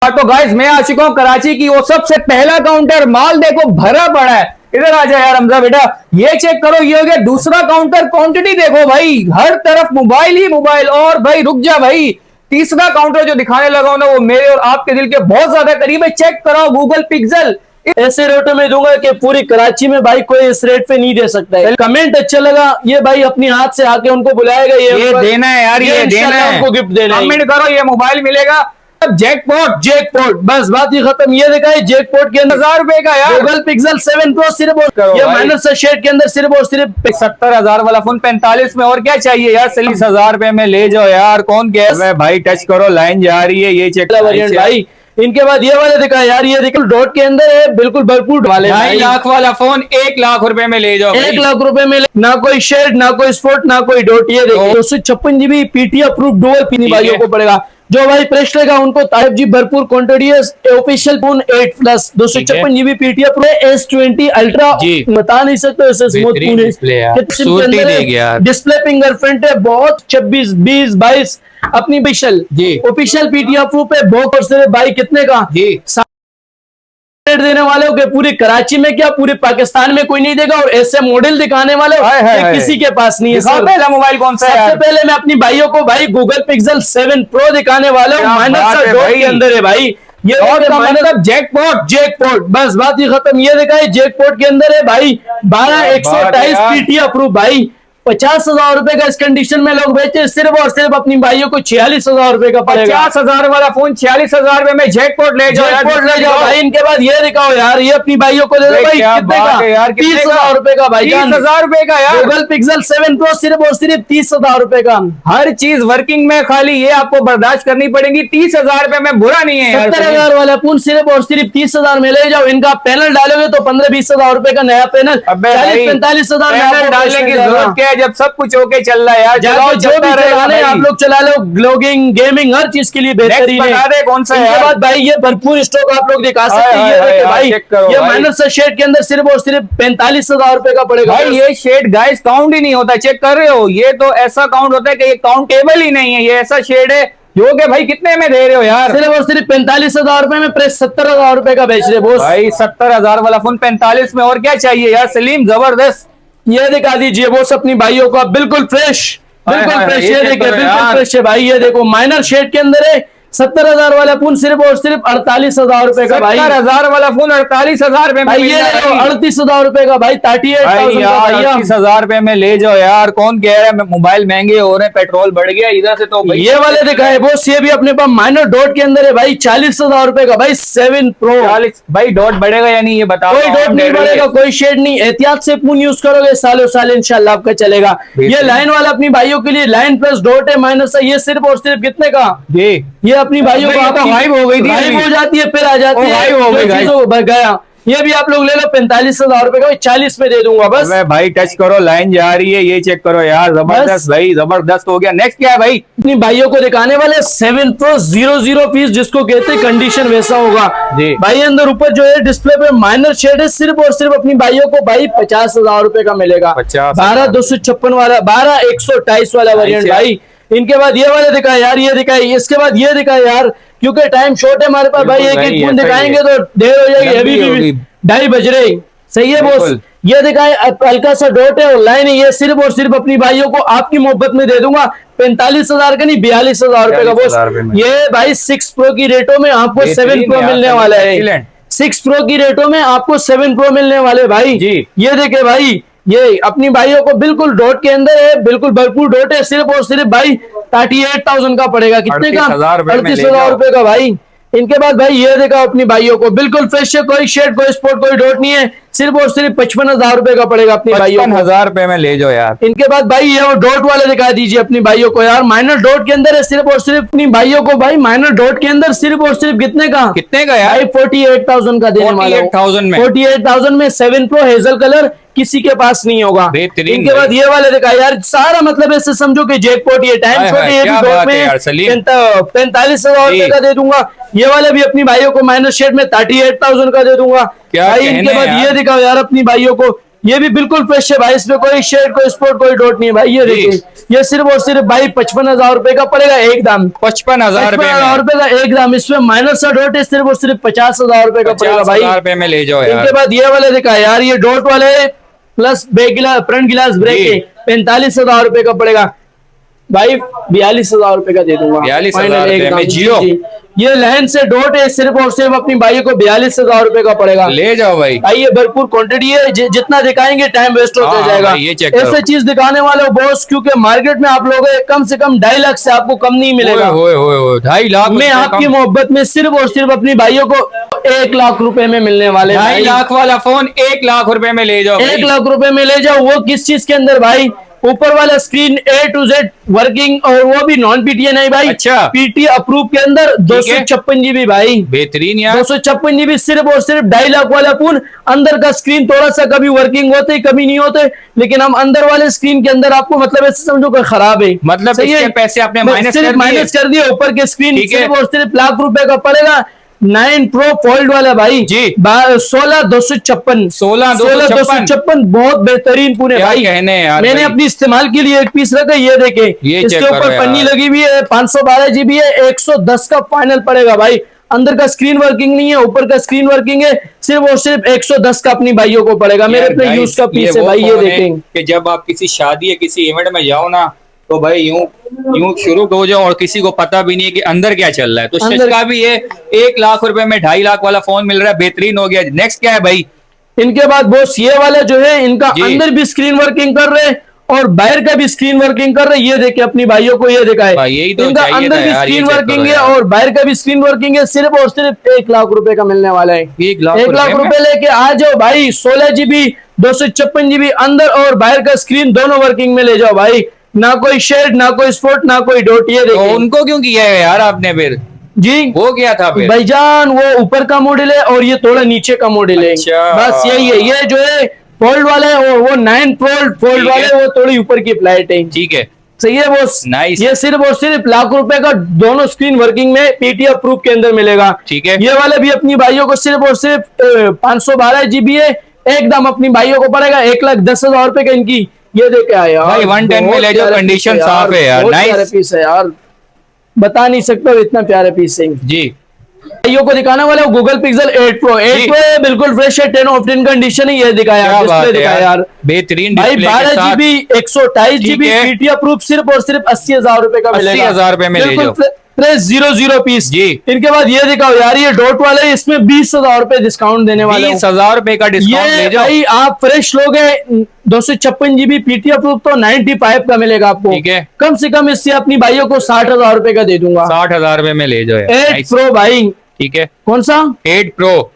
तो गाइस मैं आ चुका हूँ कराची की वो सबसे पहला काउंटर। माल देखो भरा पड़ा है। इधर आ जा यार हमजा बेटा, ये चेक करो, ये हो गया दूसरा काउंटर। क्वांटिटी देखो भाई, हर तरफ मोबाइल ही मोबाइल। और भाई रुक जा भाई, तीसरा काउंटर जो दिखाने लगा हूं ना, वो मेरे और आपके दिल के बहुत ज्यादा करीब है। चेक कराओ गूगल पिक्सल। ऐसे रेटों में दूंगा कि पूरी कराची में भाई कोई इस रेट पे नहीं दे सकता है। कमेंट अच्छा लगा, ये भाई अपनी हाथ से आके उनको बुलाएगा, ये देना है यार, ये देना है, उनको गिफ्ट देना है। कमेंट करो, ये मोबाइल मिलेगा। जैकपॉट बस बात ही खत्म। ये देखा है जैकपॉट के अंदर 1000 रुपए का यार गूगल पिक्सल 7 प्रो सिर्फ ये माइनस शेड के अंदर सिर्फ और सिर्फ 70,000 वाला फोन 45 में। और क्या चाहिए यार, 40,000 रुपए में ले जाओ यार। कौन गैस भाई, टच करो, लाइन जा रही है। ये चेक वेरिएंट भाई। इनके बाद ये वाले दिखा यार, ये देखो डॉट के अंदर है, बिल्कुल भरपूर वाले। 2.5 लाख वाला फोन 1 लाख रुपए में ले जाओ। 1 लाख रुपए में ना कोई शेड, ना कोई स्पोर्ट, ना कोई डॉट। ये देखो 256 GB PT approve dual pin भाइयों को पड़ेगा। जो भाई प्रेस लेगा उनको 5 जी भरपूर क्वांटिटी है। Official phone 8 plus 256 GB PT approve S20 ultra. बता नहीं सकते ऐसे स्मूथ डिस्प्ले फिंगरप्रिंट है बहुत। 26 20 22 अपनी ऑफिशियल पीटी अप्रूव पे बहुत से भाई कितने का जी देने वाले हो। पूरी कराची में क्या पूरे पाकिस्तान में कोई नहीं देगा। और ऐसे मॉडल दिखाने वाले किसी के पास नहीं है। पहला मोबाइल कौन सा है? सबसे पहले मैं अपनी भाइयों को भाई गूगल पिक्सल 7 प्रो दिखाने वाला हूँ। माइनस के अंदर है भाई। ये मतलब जैकपॉट बस बात ही खत्म। ये देखा है जैकपॉट के अंदर है भाई 12128 पीटी अप्रूव भाई। 50,000 रुपए का इस कंडीशन में लोग बेचे सिर्फ और सिर्फ अपनी भाइयों को 46,000 रुपए का पड़ेगा। 50,000 वाला फोन 46,000 रुपए में जैकपॉट ले जाओ भाई। इनके बाद ये दिखाओ यार, ये अपनी भाइयों को दे दो भाई। कितने का? 30,000 रुपए का भाई। 30,000 रुपए का यार गूगल पिक्सल 7 प्रो सिर्फ और सिर्फ 30,000 रुपए का। हर चीज वर्किंग में, खाली ये आपको बर्दाश्त करनी पड़ेगी। 30,000 रुपए में बुरा नहीं है। 70,000 वाला फोन सिर्फ और सिर्फ 30,000 में ले जाओ। इनका पैनल डालोगे तो 15-20,000 रुपए का नया पैनल। 40-45,000 डालने की जरूरत क्या है जब सब कुछ ओके चल रहा है यार। जो भी चलाने आप लोग चला लो, ब्लॉगिंग गेमिंग हर चीज के लिए बेहतरीन है। कौन सा है बाद भाई ये भरपूर स्टॉक आप लोग दिखा सकते हैं। ये देखिए भाई, ये माइनस शेड के अंदर सिर्फ और सिर्फ 45,000 रुपए का पड़ेगा भाई। ये शेड गाइस काउंट ही नहीं होता, चेक कर रहे हो। ये तो ऐसा काउंट होता है कि ये काउंटेबल ही नहीं है। ये ऐसा शेड है जो कि भाई कितने में दे रहे हो यार? सिर्फ और सिर्फ 45,000 रुपए में प्रेस 70,000 रुपए का बेच रहे हो भाई। 70,000 वाला फोन 45 में। और क्या चाहिए यार सलीम, जबरदस्त। ये दिखा दीजिए बॉस अपनी भाइयों का, बिल्कुल फ्रेश बिल्कुल फ्रेश। ये देखिए बिल्कुल फ्रेश है भाई। ये देखो माइनर शेड के अंदर है। 70,000 वाला फोन सिर्फ और सिर्फ 48,000 रुपए का भाई। 70,000 वाला फोन 48,000 रुपए में। ये 38,000 रुपए का भाई। 38,000 रुपए में ले जाओ यार। कौन कह रहा है मोबाइल महंगे हो रहे हैं, पेट्रोल बढ़ गया इधर से? तो ये वाले दिखाए बॉस, ये भी अपने पास माइनर डॉट के अंदर है भाई। 40,000 रुपए का भाई 7 प्रो। 40 भाई डॉट बढ़ेगा या नहीं ये बताओ? कोई डॉट नहीं बढ़ेगा, कोई शेड नहीं। एहतियात से फोन यूज करोगे सालों साल इंशाल्लाह आपका चलेगा। ये लाइन वाला अपनी भाइयों के लिए लाइन प्लस डॉट है माइनस है। ये सिर्फ और सिर्फ कितने का? ये अपनी भाइयों को हाइप हो गई थी, हाइप हो जाती है फिर आ जाती है गया। ये भी आप लोग ले लो 45,000 रुपए का 40 में दे दूंगा बस। भाई टच करो, लाइन जा रही है। ये चेक करो यार, जबरदस्त भाई, जबरदस्त हो गया। नेक्स्ट क्या है भाई? अपनी भाइयों को दिखाने वाले 7 प्रो 00 पीस, जिसको कहते हैं कंडीशन वैसा होगा भाई। अंदर ऊपर जो है डिस्प्ले पे माइनर शेड है। सिर्फ और सिर्फ अपनी भाइयों को भाई 50,000 रुपए का मिलेगा। 12,256 वाला, 12,128 वाला वेरिएंट भाई। इनके बाद ये वाले दिखाए यार, ये दिखाए। इसके बाद ये दिखाए यार, क्योंकि टाइम शॉर्ट है हमारे पास भाई। एक फोन दिखाएंगे तो देर हो जाएगी। अभी भी 2:30 बज रहे। सही है बॉस। ये दिखाए हल्का सा डॉट है और लाइन है। ये सिर्फ और सिर्फ अपनी भाइयों को आपकी मोहब्बत में दे दूंगा। 45,000 का नहीं, 42,000 रुपए का बॉस। ये भाई 6 प्रो की रेटों में आपको 7 प्रो मिलने वाला है। 6 प्रो की रेटों में आपको 7 प्रो मिलने वाले भाई। ये देखे भाई, ये अपनी भाइयों को बिल्कुल डॉट के अंदर है, बिल्कुल भरपूर डॉट है। सिर्फ और सिर्फ भाई 38,000 का पड़ेगा। कितने का? 38,000 रुपए का भाई। इनके बाद भाई ये देखा अपनी भाइयों को, बिल्कुल फ्रेश है, कोई शेड, कोई स्पॉट, कोई डॉट नहीं है। सिर्फ और सिर्फ 55,000 रुपए का पड़ेगा अपनी भाइयों को। 55,000 रुपए में ले जाओ यार। इनके बाद भाई ये वो डॉट वाले दिखा दीजिए अपनी भाइयों को यार। माइनर डॉट के अंदर है। सिर्फ और सिर्फ अपनी भाइयों को भाई माइनर डॉट के अंदर सिर्फ और सिर्फ कितने का यार? 48,000 का देने वाला हूं। 48,000 में 7 प्रो हेजल कलर किसी के पास नहीं होगा। इनके बाद ये वाले दिखा यार, सारा मतलब ऐसे समझो कि जैकपॉट। ये टाइम छोटे, ये भी डॉट में 45,000 रुपए का दे दूंगा। ये वाले भी अपनी भाइयों को माइनस शेड में 38,000 का दे दूंगा भाई। इनके बाद ये दिखाओ यार अपनी भाइयों को, ये भी बिल्कुल फ्रेश है भाई, इसमें कोई शेड, कोई स्पॉट, कोई डॉट नहीं है भाई। ये देखिए, ये सिर्फ और सिर्फ भाई 55,000 रुपए का पड़ेगा एक दाम। 55,000 रुपए का एक दाम। इसमें माइनस सा डॉट है, सिर्फ और सिर्फ 50,000 रुपए का पड़ेगा भाई। 50,000 रुपए में ले जाओ यार। इनके बाद ये वाले दिखा यार, ये डॉट वाले प्लस बैक गिलास, फ्रंट गिलास ब्रेक है, 45,000 रुपए का पड़ेगा भाई। 42,000 रुपए का दे दूंगा। 42,000 रुपए में जियो। ये लाइन से डॉट है, सिर्फ और सिर्फ अपनी भाइयों को 42,000 रुपए का पड़ेगा। ले जाओ भाई। भाई ये भरपूर क्वांटिटी है, जितना दिखाएंगे टाइम वेस्ट होता जाएगा। ये चेक करो। ऐसे चीज दिखाने वाले हो बॉस, क्योंकि मार्केट में आप लोग कम से कम 2.5 लाख से आपको कम नहीं मिलेगा। 2.5 लाख मैं आपकी मोहब्बत में सिर्फ और सिर्फ अपनी भाइयों को 1 लाख रुपए में मिलने वाले। 2.5 लाख वाला फोन 1 लाख रुपए में ले जाओ। 1 लाख रुपए में ले जाओ। वो किस चीज के अंदर भाई? ऊपर वाला screen A to Z working, और वो भी नॉन पीटीए नहीं भाई। अच्छा, पीटी अप्रूव के अंदर 256 GB भाई। बेहतरीन यार। 256 GB सिर्फ और सिर्फ 2.5 लाख वाला फोन। अंदर का स्क्रीन थोड़ा सा कभी वर्किंग होते कभी नहीं होते, लेकिन हम अंदर वाले स्क्रीन के अंदर आपको मतलब ऐसे समझो कि खराब है, मतलब इसके पैसे आपने माइनस कर दिए। ऊपर के स्क्रीन सिर्फ और सिर्फ लाख रुपए का पड़ेगा। 9 Pro फोल्ड वाला भाई जी, 16,256 बहुत बेहतरीन पूरे भाई। कहने यार मैंने अपनी इस्तेमाल के लिए एक पीस रखा, ये देखे, इसके ऊपर पन्नी लगी हुई है। 512 GB है, 110 का फाइनल पड़ेगा भाई। अंदर का स्क्रीन वर्किंग नहीं है, ऊपर का स्क्रीन वर्किंग है। सिर्फ और सिर्फ 110 का अपनी भाइयों को पड़ेगा। मेरे अपने यूज का पीस है भाई। ये देखें कि जब आप किसी शादी या किसी इवेंट में जाओ ना, तो भाई यूं शुरू हो जाओ और किसी को पता भी नहीं है कि अंदर क्या चल रहा है। तो सच का भी ये 1 लाख रुपए में 2.5 लाख वाला फोन मिल रहा है, बेहतरीन हो गया। नेक्स्ट क्या है भाई? इनके बाद बॉस ये वाला जो है, इनका अंदर भी स्क्रीन वर्किंग कर रहे और बाहर का भी स्क्रीन वर्किंग कर रहे। ये देखे अपनी भाइयों को, ये देखा है, तो इनका अंदर भी स्क्रीन वर्किंग है और बाहर का भी स्क्रीन वर्किंग है। सिर्फ और सिर्फ 1 लाख रुपए का मिलने वाला है। 1 लाख रुपए लेके आ जाओ भाई। 16 GB 256 GB अंदर और बाहर का स्क्रीन दोनों वर्किंग में ले जाओ भाई। ना कोई शेड, ना कोई स्पॉट, ना कोई डॉट। ये देखो, उनको क्यों किया है यार आपने फिर? जी वो क्या था फिर भाईजान? वो ऊपर का मॉडल है और ये थोड़ा नीचे का मॉडल है। बस यही है। ये जो है फोल्ड वाला है और वो 9 फोल्ड वाले, वो थोड़ी ऊपर की फ्लाइट है। ठीक है, सही है बॉस। नाइस। ये सिर्फ और सिर्फ लाख रुपए का दोनों स्क्रीन वर्किंग में पीटी अप्रूव के अंदर मिलेगा। ठीक है, ये वाला भी अपनी भाइयों को सिर्फ और सिर्फ 512 GB है। एकदम अपनी भाइयों को पड़ेगा 1,10,000 रुपए का। इनकी ये देखे आया भाई 110 में ले जाओ, कंडीशन साफ है यार। नाइस पीस है यार, बता नहीं सकता इतना प्यारा पीस है जी। भाइयों को दिखाने वाला हूँ गूगल पिक्सल 8 Pro। 8 Pro बिल्कुल फ्रेश है, 10 ऑफ 10 कंडीशन है। ये दिखाया डिस्प्ले दिखाया यार, बेहतरीन भाई। 12 GB 128 GB पीटी अप्रूव सिर्फ और सिर्फ 80,000 रुपए का मिलेगा। 80,000 रुपए में ले जाओ। फ्रेश 00 पीस जी। इनके बाद ये दिखाओ यार, ये डॉट वाले, इसमें 20,000 रुपए डिस्काउंट देने वाले। 20,000 रुपए का डिस्काउंट ले जाओ भाई। आप फ्रेश लोग 256 GB पीटी अप्रूव तो 95 का मिलेगा आपको। ठीक है, कम से कम इससे अपनी भाइयों को 60,000 रुपए का दे दूंगा। 60,000 रुपए में ले जाओ। 8 Pro भाई। ठीक है, कौन सा? 8 Pro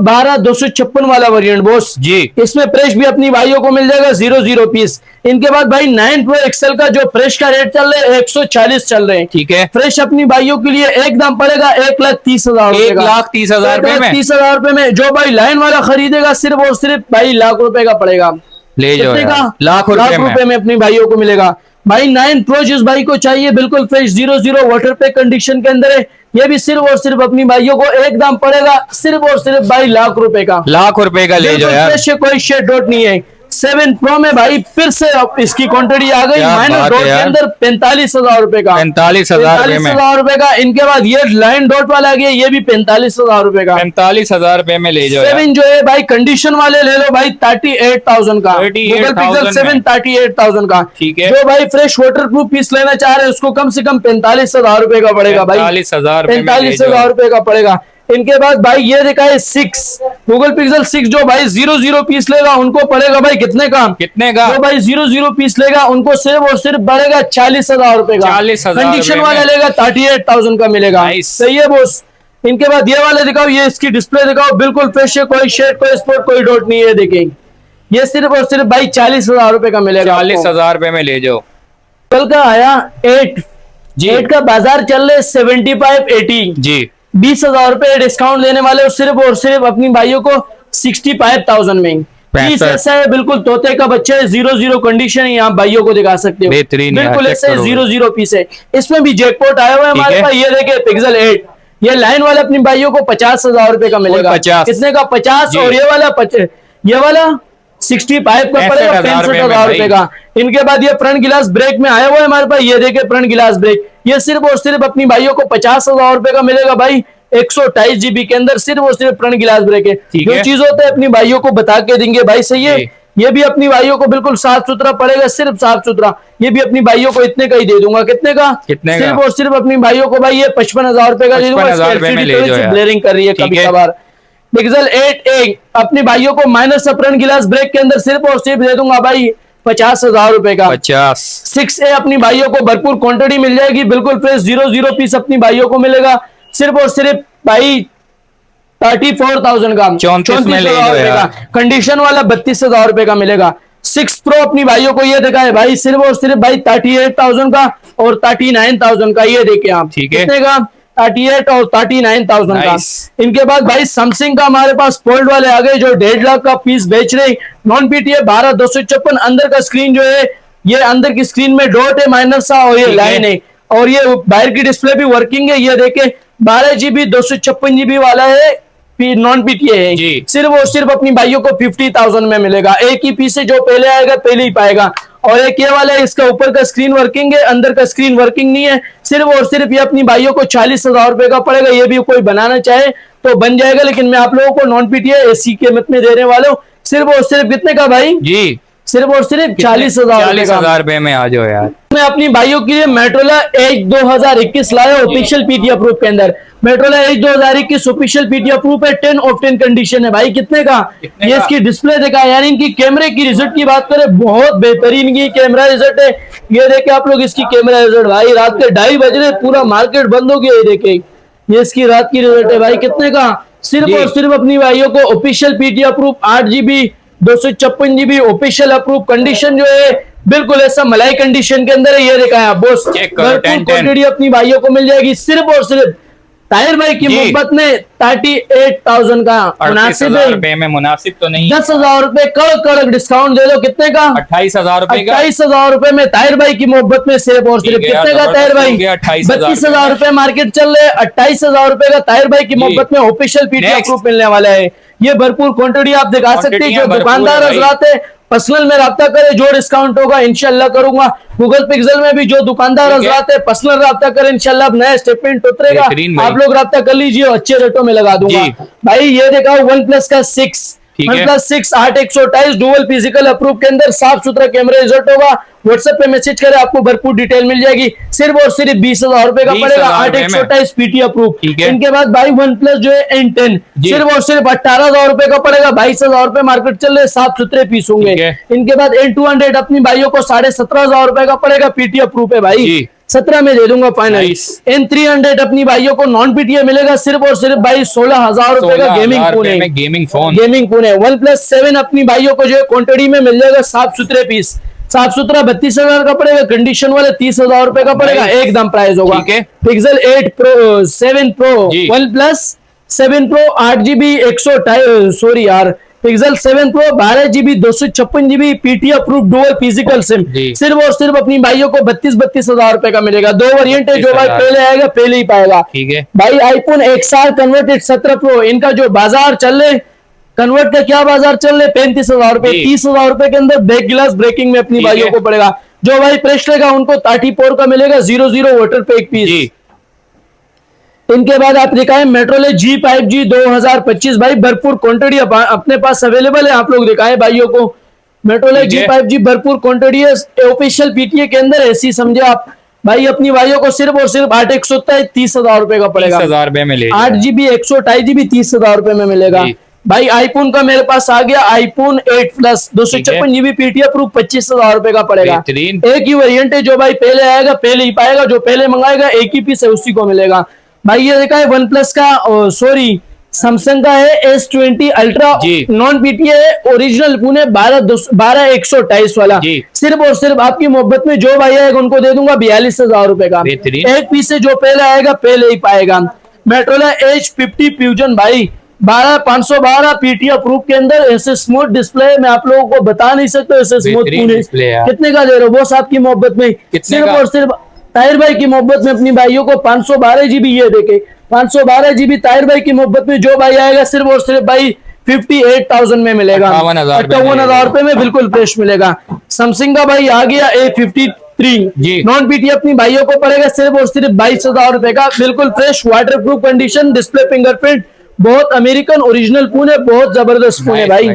12 256 वाला वेरिएंट बॉस जी। इसमें फ्रेश भी अपनी भाइयों को मिल जाएगा 00 पीस। इनके बाद भाई 9 Pro XL का जो फ्रेश का रेट चल रहा है 140 चल रहे हैं। ठीक है, फ्रेश अपनी भाइयों के लिए एकदम पड़ेगा 1,30,000 1,30,000 रुपए में। 1,30,000 रुपए में जो भाई लाइन वाला खरीदेगा सिर्फ और सिर्फ भाई लाख रुपए का पड़ेगा। ले जाओ यार, लाख रुपए में अपनी भाइयों को मिलेगा भाई। 9 Pro जिस भाई को चाहिए बिल्कुल फ्रेश 00 वाटर पे कंडीशन के अंदर है। ये भी सिर्फ और सिर्फ अपनी भाइयों को एकदम पड़ेगा सिर्फ और सिर्फ भाई लाख रुपए का। लाख रुपए का ले जाओ यार। फ्रेश है, कोई शेड डॉट नहीं है। 7 Pro में भाई फिर से इसकी क्वांटिटी आ गई माइनस डॉट के अंदर 45,000 रुपए का। 45,000 रुपए का। इनके बाद ये लाइन डॉट वाला आ गया, ये भी 45,000 रुपए का। 45,000 रुपए में ले जाओ। 7 जो है भाई कंडीशन वाले ले लो भाई 38,000 का। गूगल पिक्सल 7 38,000 का। ठीक है, जो भाई फ्रेश वाटर प्रूफ पीस लेना चाह रहे हैं उसको कम से कम 45,000 रुपए का पड़ेगा भाई। 45,000 रुपए का पड़ेगा। इनके बाद भाई ये देखा है 6 गूगल पिक्सल 6 जो भाई 00 पीस लेगा उनको पड़ेगा भाई कितने का? जो भाई 00 पीस लेगा उनको सिर्फ और सिर्फ पड़ेगा 40,000 रुपए का। 40,000 कंडीशन वाला लेगा 38,000 का मिलेगा। सही है बॉस। इनके बाद ये वाले दिखाओ, ये इसकी डिस्प्ले दिखाओ, बिल्कुल फ्रेश है, कोई शेड, कोई स्पॉट, कोई डॉट नहीं है। देखें ये सिर्फ और सिर्फ भाई 40,000 रुपए का मिलेगा। 40,000 रुपए में ले जाओ। कल का आया 8 का बाजार चल रहे 75-80 जी। 20,000 रुपए डिस्काउंट देने वाले हो सिर्फ और सिर्फ अपनी भाइयों को 65,000 में। पीस ऐसा है बिल्कुल तोते का बच्चा है, 00 कंडीशन है, आप भाइयों को दिखा सकते हो। बिल्कुल ऐसे 00 पीस है। इसमें भी जैकपॉट आया हुआ है हमारे पास। ये देखे पिक्सल 8, ये लाइन वाले अपनी भाइयों को 50,000 रुपए का मिलेगा। कितने का? 50। और ये वाला 65 का पड़ेगा 65,000 65,000 रुपए का। इनके बाद ये फ्रंट गिलास ब्रेक में आया हुआ है हमारे पास, ये देखिए फ्रंट गिलास ब्रेक, ये सिर्फ और सिर्फ अपनी भाइयों को 50,000 रुपए का मिलेगा भाई। 128 GB के अंदर सिर्फ और सिर्फ फ्रंट गिलास ब्रेक है। ठीक जो है। चीज होता है अपनी भाइयों को बता के देंगे भाई, सही है। ये भी अपनी भाइयों को बिल्कुल साफ सुथरा पड़ेगा, सिर्फ साफ सुथरा। ये भी अपनी भाइयों को इतने का ही दे दूंगा। कितने का? कितने का? सिर्फ और सिर्फ अपनी भाइयों को भाई ये 55,000 रुपए का दे दूंगा। 55,000 रुपए में ले जाओ यार। ब्लेयरिंग कर रही है ठीक कभी है। कभार। पिक्सल 8A अपने भाइयों को माइनस फ्रंट गिलास ब्रेक के अंदर सिर्फ और सिर्फ दे दूंगा भाई 50,000 रुपए का। 50। 6A अपनी भाइयों को भरपूर क्वांटिटी मिल जाएगी, बिल्कुल फ्रेश 00 पीस अपनी भाइयों को मिलेगा, सिर्फ और सिर्फ भाई 34,000 का, 34 में ले लो यार। कंडीशन वाला 32,000 रुपए का मिलेगा। 6 Pro अपनी भाइयों को ये देखा है भाई, सिर्फ और सिर्फ भाई 38,000 का और 39,000 का। ये देखे आप, ठीक है। कितने का? 38 और 39,000 का। Nice। इनके बाद भाई सैमसंग का हमारे पास फोल्ड वाले आ गए जो 1.5 लाख का पीस बेच रहे, नॉन PTA 12,256। अंदर का स्क्रीन जो है, ये अंदर की स्क्रीन में डॉट है माइनर सा और ये ठीक है। लाइन है, और ये बाहर की डिस्प्ले भी वर्किंग है। ये देखे 12 GB 256 GB वाला है, नॉन PTA है। जी। सिर्फ और सिर्फ अपनी भाइयों को 50,000 में मिलेगा। एक ही पीस है, जो पहले आएगा पहले ही पाएगा। और एक ये वाला है, इसका ऊपर का स्क्रीन वर्किंग है, अंदर का स्क्रीन वर्किंग नहीं है। सिर्फ और सिर्फ ये अपनी भाइयों को 40,000 रुपए का पड़ेगा। ये भी कोई बनाना चाहे तो बन जाएगा, लेकिन मैं आप लोगों को नॉन PTA AC कीमत में देने वाला हूँ। सिर्फ और सिर्फ कितने का भाई? जी, सिर्फ और सिर्फ 40,000 रुपए का। 40,000 रुपए में आ जाओ यार। मैं अपनी भाइयों के लिए मेट्रोला एज 2021 लाया ऑफिशियल PTA अप्रूव के अंदर। मेट्रोला एज 2021 ऑफिशियल PTA अप्रूव है, 10 ऑफ 10 कंडीशन है भाई। कितने का? कितने ये का? इसकी डिस्प्ले देखा यार, इनकी कैमरे की रिजल्ट की बात करें, बहुत बेहतरीन की कैमरा रिजल्ट है। ये देखे आप लोग इसकी कैमरा रिजल्ट भाई, रात के 2:30 बज रहे, पूरा मार्केट बंद हो गया। ये देखे, ये इसकी रात की रिजल्ट है भाई। कितने का? सिर्फ जी। और सिर्फ अपनी भाइयों को official PTA approve 8 GB 256 GB official approve. Condition जो है बिल्कुल ऐसा मलाई कंडीशन के अंदर है। ये देखा है आप बॉस, चेक करो, भरपूर 10-10। क्वांटिटी अपनी भाइयों को मिल जाएगी। सिर्फ और सिर्फ ताहिर भाई की जी। मोहब्बत में 38,000 का मुनासिब 38,000 है। रुपए में मुनासिब तो नहीं। 10,000 रुपए कड़क कड़क डिस्काउंट दे दो। कितने का? 28,000 रुपए का। 28,000 रुपए में ताहिर भाई की मोहब्बत में सिर्फ और सिर्फ ठीक है यार, कितने का ताहिर जबरदस्त भाई? हो गया, 28,000 32,000 रुपए मार्केट चल रहे, 28,000 रुपए का ताहिर भाई की मोहब्बत में ऑफिशियल PTA Next। अप्रूव मिलने वाला है। ये भरपूर क्वांटिटी आप दिखा सकते हैं। क्वांटिटियां जो भरपूर दुकानदार है भाई। हजरात है, पर्सनल में रब्ता करे, जो डिस्काउंट होगा इंशाल्लाह करूंगा। गूगल पिक्सल में भी जो दुकानदार ठीक है। हजरात है, पर्सनल रब्ता करे, इंशाल्लाह नया स्टेटमेंट उतरेगा, बेहतरीन भाई। आप लोग रब्ता कर लीजिए, अच्छे रेटों में लगा दूंगा जी। भाई। ये देखा OnePlus का 6, ठीक है। OnePlus 6 8/128 डुअल फिजिकल अप्रूव के अंदर साफ सुथरा कैमरा रिजल्ट होगा। व्हाट्सएप पे मैसेज करें, आपको भरपूर डिटेल मिल जाएगी। सिर्फ और सिर्फ 20,000 रुपए का 20,000 पड़ेगा, रुपए में। 8/128 PTA अप्रूव। ठीक है। इनके बाद भाई OnePlus जो है N10 जी। सिर्फ और सिर्फ 18,000 रुपए का पड़ेगा। 22,000 रुपए मार्केट चल रहे, साफ सुथरे पीस होंगे। ठीक है। इनके बाद N200 अपनी भाइयों को 17,500 रुपए का पड़ेगा, PTA अप्रूव है भाई। जी। 17 में दे दूंगा फाइनल। Nice। N300 अपनी भाइयों को नॉन PTA मिलेगा, सिर्फ और सिर्फ भाई 16,000 रुपए का गेमिंग 16,000 फोन रुपए है। में गेमिंग फोन। गेमिंग फोन है। OnePlus 7 अपनी भाइयों को जो है क्वांटिटी में मिल जाएगा, साफ सुथरे पीस, साफ सुथरा 32,000 का पड़ेगा। कंडीशन वाले 30,000 रुपए का पड़ेगा, Nice। एकदम प्राइस होगा। ठीक है। पिक्सल 7 Pro जी। OnePlus 7 Pro 8 GB 128 सॉरी यार, pixel 7 Pro 12 GB 256 GB PTA approve dual physical SIM. जी। सिर्फ और सिर्फ अपनी भाइयों को 32,000 रुपए का मिलेगा। 2 वेरिएंट है, जो भाई 32,000। पहले आएगा पहले ही पाएगा। ठीक है। भाई आईफोन XR कन्वर्टेड 17 Pro, इनका जो बाजार चल रहे, कन्वर्ट का क्या बाजार चल रहे, 35,000 रुपए, जी। 30,000 रुपए के अंदर बैक गिलास ब्रेकिंग में अपनी ठीक भाइयों है। को पड़ेगा। जो भाई प्रेस लेगा उनको 34 का मिलेगा, 00 वाटर पे एक पीस। जी। इनके बाद आप दिखाएं मेट्रोले G5G 2025 भाई, भरपूर क्वांटिटी अपने पास अवेलेबल है। आप लोग दिखाएं भाइयों को, मेट्रोले ठीक है। G5G भरपूर क्वांटिटी है ऑफिशियल PTA के अंदर। ऐसी समझे आप भाई, अपनी भाइयों को सिर्फ और सिर्फ 8/127 30,000 रुपए का पड़ेगा। 30,000 रुपए में ले 8 GB 128 GB 30,000 रुपए में मिलेगा। जी। भाई आईफोन का मेरे पास आ गया iPhone 8 plus 256 GB PTA approve 25,000 रुपए का पड़ेगा। बेहतरीन। एक ही वेरिएंट है, जो भाई पहले आएगा पहले ही पाएगा, जो पहले मंगाएगा एक ही पीस है उसी को मिलेगा। भाई ये देखा है OnePlus का सॉरी सैमसंग का है S20 अल्ट्रा जी। नॉन PTA है, ओरिजिनल पुणे 12/128 वाला। जी। सिर्फ और सिर्फ आपकी मोहब्बत में जो भाई आएगा उनको दे दूंगा 42,000 रुपए का। बेहतरीन। एक पीस है, जो पहले आएगा पहले ही पाएगा। मेट्रोला H50 फ्यूजन भाई 12/512 PTA अप्रूव के अंदर, ऐसे स्मूथ डिस्प्ले मैं आप लोगों को बता नहीं सकता, ऐसे स्मूथ बेहतरीन डिस्प्ले यार। कितने का दे रहे हो बॉस आपकी मोहब्बत में? कितने सिर्फ का? और सिर्फ ताहिर भाई की मोहब्बत में अपनी भाइयों को 512 GB, ये देखे 512 GB ताहिर भाई की मोहब्बत में जो भाई आएगा सिर्फ और सिर्फ भाई 58,000 में मिलेगा, 58,000 रुपए में बिल्कुल फ्रेश मिलेगा। सैमसंग का भाई आ गया A53 जी। नॉन पीटी अपनी भाइयों को पड़ेगा सिर्फ और सिर्फ 22,000 रुपए का, बिल्कुल fresh, water proof condition, display fingerprint, बहुत अमेरिकन ओरिजिनल फोन है, बहुत जबरदस्त फोन है भाई।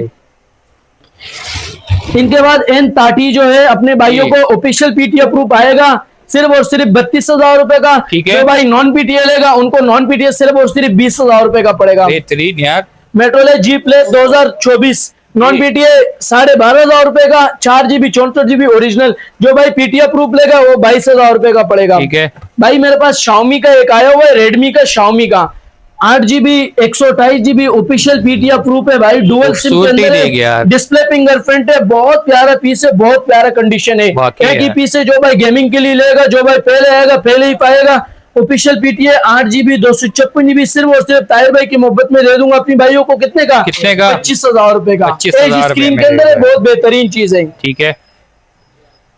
इनके बाद N30 जो है अपने भाइयों को ऑफिशियल पीटी अप्रूव आएगा सिर्फ और सिर्फ 32,000 रुपए का। ठीक है। जो भाई नॉन पीटीए लेगा उनको नॉन पीटीए सिर्फ और सिर्फ 20,000 रुपए का पड़ेगा। बेहतरीन यार। मेट्रोले जी प्लस 2024 नॉन पीटीए 12,500 रुपए का, 4 GB 64 GB ओरिजिनल। जो भाई पीटीए अप्रूव लेगा वो 22,000 रुपए का पड़ेगा। ठीक है भाई मेरे पास शाओमी का एक आया हुआ है, रेडमी का, शाओमी का 8 GB 128 GB official PT approve है भाई, डुअल सिम के खूबसूरती अंदर देगी यार। है, डिस्प्ले फिंगरप्रिंट है, बहुत प्यारा पीस है, बहुत प्यारा कंडीशन है। वाकई एक ही यार। पीस है, जो भाई गेमिंग के लिए लेगा, जो भाई पहले आएगा पहले ही पाएगा। ऑफिशियल पीटी है 8 GB 256 GB सिर्फ और सिर्फ ताहिर भाई की मोहब्बत में दे दूंगा अपनी भाइयों को। कितने का? 25,000 रुपए का। 25,000 स्क्रीन रुपए के अंदर है, में बहुत बेहतरीन चीज है। ठीक है।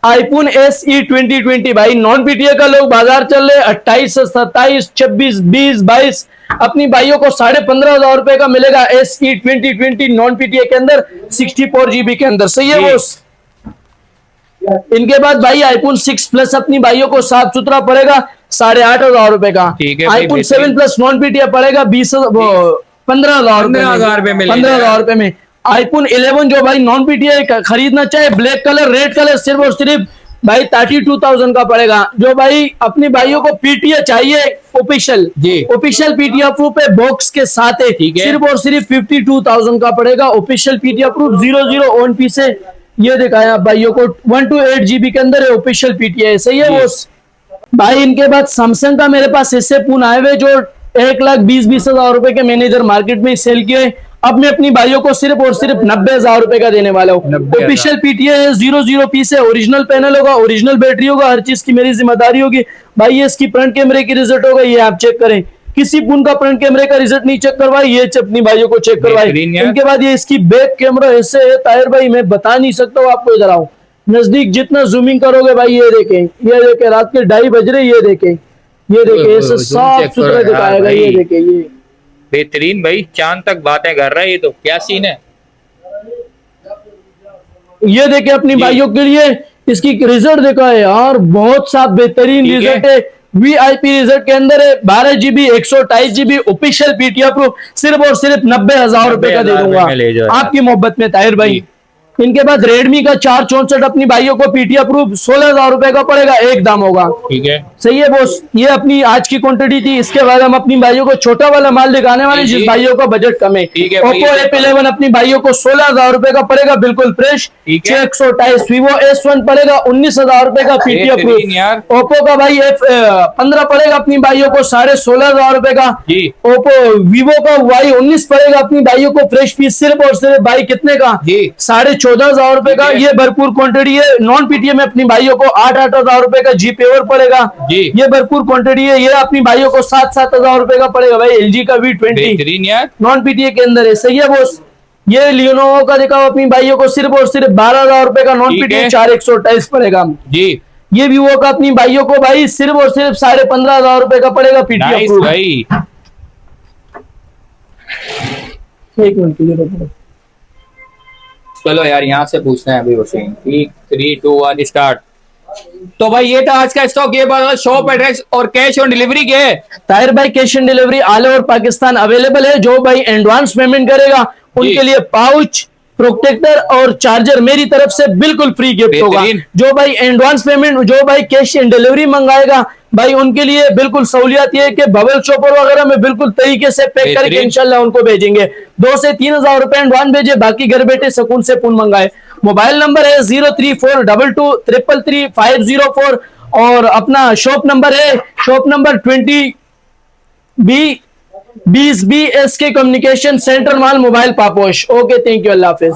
आईफोन SE 2020 भाई नॉन पीटीए का लोग बाजार चल रहे 28 से 27 26 20 22 अपनी भाइयों को 15,500 रुपए का मिलेगा SE 2020 नॉन पीटीए के अंदर 64 GB के अंदर। सही है बोस। इनके बाद भाई आईफोन 6 प्लस अपनी भाइयों को साफ सुथरा पड़ेगा 8,500 रुपए का। ठीक है भाई, आईफोन बेहतरीन। 7 प्लस नॉन पीटीए पड़ेगा 15,000 रुपए में 15,000 रुपए में। आईफोन 11 जो भाई नॉन पीटीए खरीदना चाहे, ब्लैक कलर रेड कलर, सिर्फ और सिर्फ भाई 32,000 का पड़ेगा। जो भाई अपने भाइयों को पीटीए चाहिए ऑफिशियल जी। ऑफिशियल पीटीए अप्रूव है बॉक्स के साथ है, ठीक है। सिर्फ और सिर्फ 52,000 का पड़ेगा। Official PTA approve 00 on piece है, ये दिखाया भाइयों को 1 to 8 GB के अंदर है ऑफिशियल पीटीए। सही है बोस भाई। इनके बाद सैमसंग का मेरे पास ऐसे फोन आए हुए जो 1,20,000 रुपए के मैंने इधर मार्केट में सेल किए। अब मैं अपनी भाइयों को सिर्फ और सिर्फ 90,000 रुपए का देने वाला हूँ। 90,000 ऑफिशियल पीटीए है, 00 पीस है, ओरिजिनल पैनल होगा, ओरिजिनल बैटरी होगा, हर चीज की मेरी जिम्मेदारी होगी भाई। ये इसकी फ्रंट कैमरे की रिजल्ट होगा, ये आप चेक करें। किसी फोन का फ्रंट कैमरे का रिजल्ट नहीं चेक करवाए, ये अपनी भाइयों को चेक करवाए। बेहतरीन यार। इनके बाद ये इसकी बैक कैमरा ऐसे है ताहिर भाई, मैं बता नहीं सकता हूँ आपको। इधर आओ नजदीक, जितना जूमिंग करोगे भाई ये देखें रात के 2:30 बज रहे, ये देखें ऐसे साफ सुथरा दिखाएगा। ये देखें, ये बेहतरीन भाई, चांद तक बातें कर रहा है। ये तो क्या सीन है। ये देखे अपनी भाइयों के लिए इसकी रिजल्ट देखा है यार, बहुत साफ बेहतरीन ठीक रिजल्ट है। VIP रिजल्ट के अंदर है 12 GB 128 GB official PTA approve, सिर्फ और सिर्फ 90,000 रुपए का दे 90,000 दूंगा में ले जाओ यार। आपकी मोहब्बत में ताहिर भाई। इनके बाद रेडमी का 464 अपनी भाइयों को पीटीए अप्रूव 16,000 रुपए का पड़ेगा, एक दाम होगा। ठीक है। सही है बोस। ये अपनी आज की क्वांटिटी थी। इसके बाद हम अपनी भाइयों को छोटा वाला माल दिखाने वाले, जी। जिस भाइयों का बजट कम है। ठीक है भाई, ओप्पो ये तो- F11 अपनी भाइयों को 16,000 रुपए का पड़ेगा, बिल्कुल फ्रेश। ठीक है। 128 वीवो S1 पड़ेगा 19,000 रुपए का पीटीए बेहतरीन यार। अप्रूव। ओप्पो का भाई F15 पड़ेगा अपनी भाइयों को 16,500 रुपए का। जी। ओप्पो वीवो का Y19 पड़ेगा अपनी भाइयों को फ्रेश पीस, सिर्फ और सिर्फ भाई कितने का? जी। 14,500 रुपए का। ये भरपूर क्वांटिटी है। नॉन पीटीए में अपनी भाइयों को 8,000 रुपए का जी पेवर पड़ेगा। जी। ये भरपूर क्वांटिटी है। ये अपनी भाइयों को 7,000 रुपए का पड़ेगा भाई। LG का V20 बेहतरीन यार। नॉन पीटीए के अंदर है। सही है बोस। ये लियोनोवो का दिखाओ अपनी भाइयों को सिर्फ और सिर्फ 12,000 रुपए का नॉन ठीक पीटीए है। 4,128 पड़ेगा। जी। ये वीवो का अपनी भाइयों को भाई सिर्फ और सिर्फ 15,500 रुपए का पड़ेगा पीटीए नाइस अप्रूव। भाई। एक मिनट के लिए रुको। चलो यार यहाँ से पूछते हैं अभी वसीम। 3 2 1 स्टार्ट। तो भाई ये था आज का स्टॉक। ये बात शॉप एड्रेस और कैश ऑन डिलीवरी के है। ताहिर भाई cash on delivery all over Pakistan available है। जो भाई एडवांस पेमेंट करेगा उनके लिए पाउच, प्रोटेक्टर और चार्जर मेरी तरफ से बिल्कुल फ्री गिफ्ट होगा। बेहतरीन। जो भाई एडवांस पेमेंट, जो भाई कैश ऑन डिलीवरी मंगाएगा भाई उनके लिए बिल्कुल सहूलियत ये है कि बबल चॉपर वगैरह में बिल्कुल तरीके से पैक करके बेहतरीन। इंशाल्लाह उनको भेजेंगे। 2 से 3,000 रुपए एडवांस भेजे, बाकी घर बैठे सुकून से फोन मंगाए। मोबाइल नंबर है 03422333504 और अपना शॉप नंबर है shop number 20B SK communication centre mall mobile Paposh. Okay, thank you, Allah Hafiz.